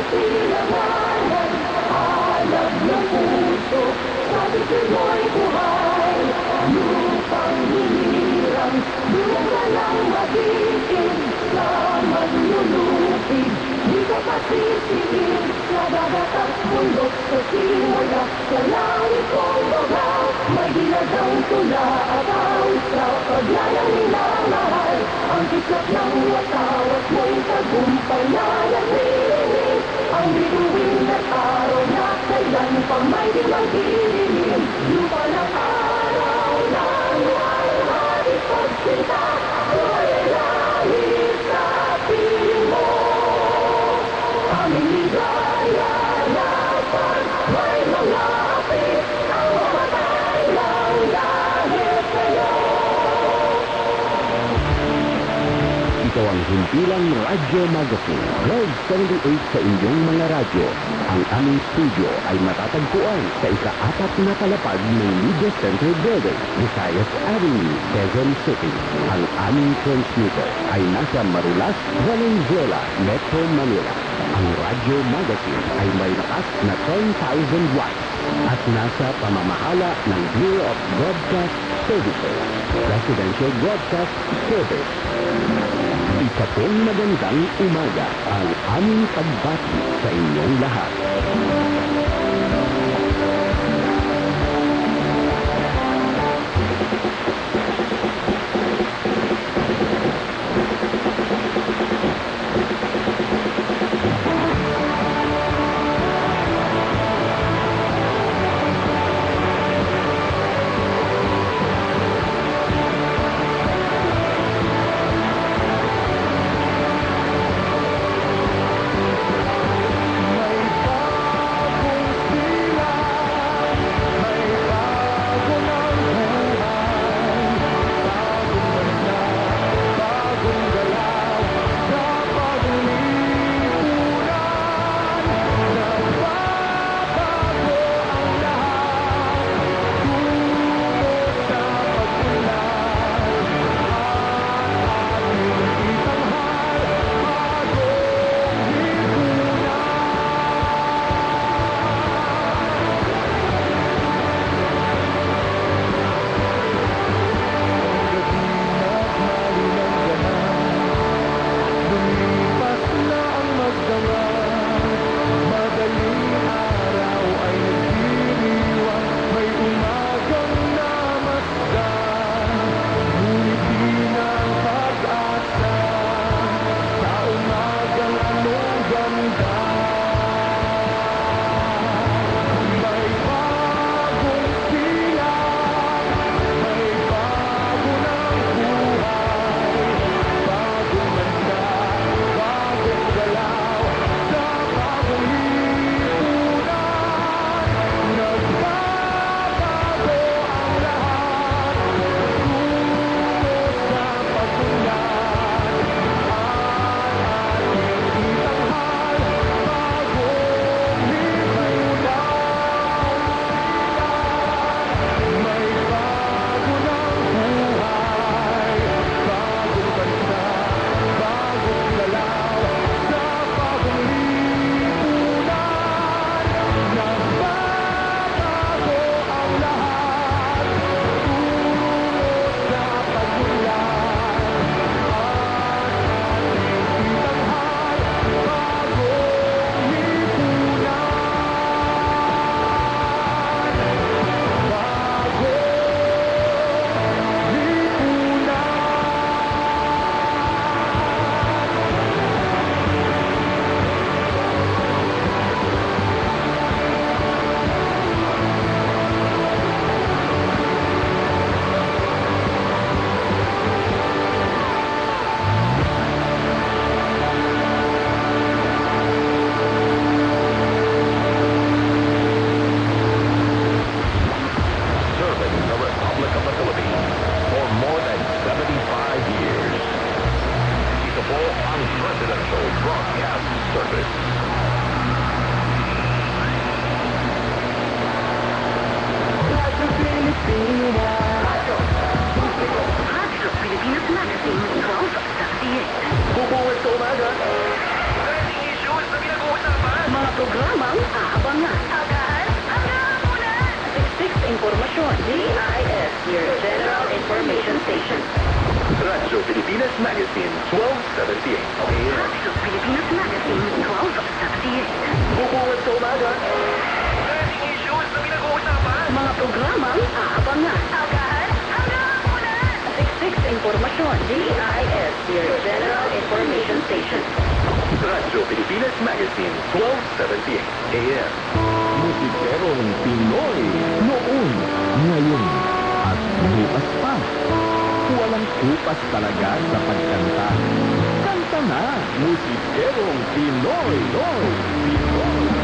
silanganan, alam ng puso, sa bigay mo'y buhay. Lupang hinirang, lupa ng magiging, sa manlulupig, di ka pasisihin, sa dagat at bundok, sa simula, sa langit kong babaw, may dilagang tula at awit sa paglalang minamahal. Ang kislap ng watawat mo'y tagumpay na naglilinis, ang bituin at araw na kailan pa may di magdilim. Lupa ng araw ng walhati pagsinta, tuloy langit sa piling mo. Aming ligaya na pag may mga api, ang mamatay lang dahil sa'yo. Ito ang Himpilang Radyo Magazine, Grade 78 sa inyong mga radyo. Ang aming studio ay matatagpuan sa ika-4 na palapag ng Media Center Building, Visayas Avenue, Quezon City. Ang aming transmitter ay nasa Marulas, Valenzuela, Metro Manila. Ang Radyo Magazine ay may lakas na 10,000 watts at nasa pamamahala ng Bureau of Broadcast Services, Residential Broadcast Service. Isa pong magandang umaga ang aming pagbati sa inyong lahat. Bubungad sa umaga. Trending issue sa pinag-uusapan. Informasyon. DIS, your General Information Station. Radyo Pilipinas Magazine, 1278 AM. Radyo Pilipinas Magazine, 1278. Bubungad sa umaga. Trending issues na pinag-uusapan. Mga programang aabangan. Agahan, hanggang ulan. Siksik sa informasyon. DIS, your General Information Station. Radyo Pilipinas Magazine, 1278 AM. Musikerong Pinoy noon, ngayon, at bukas pa. Walang kupas talaga sa pagkanta. Kanta na, musikerong Pinoy, Pinoy.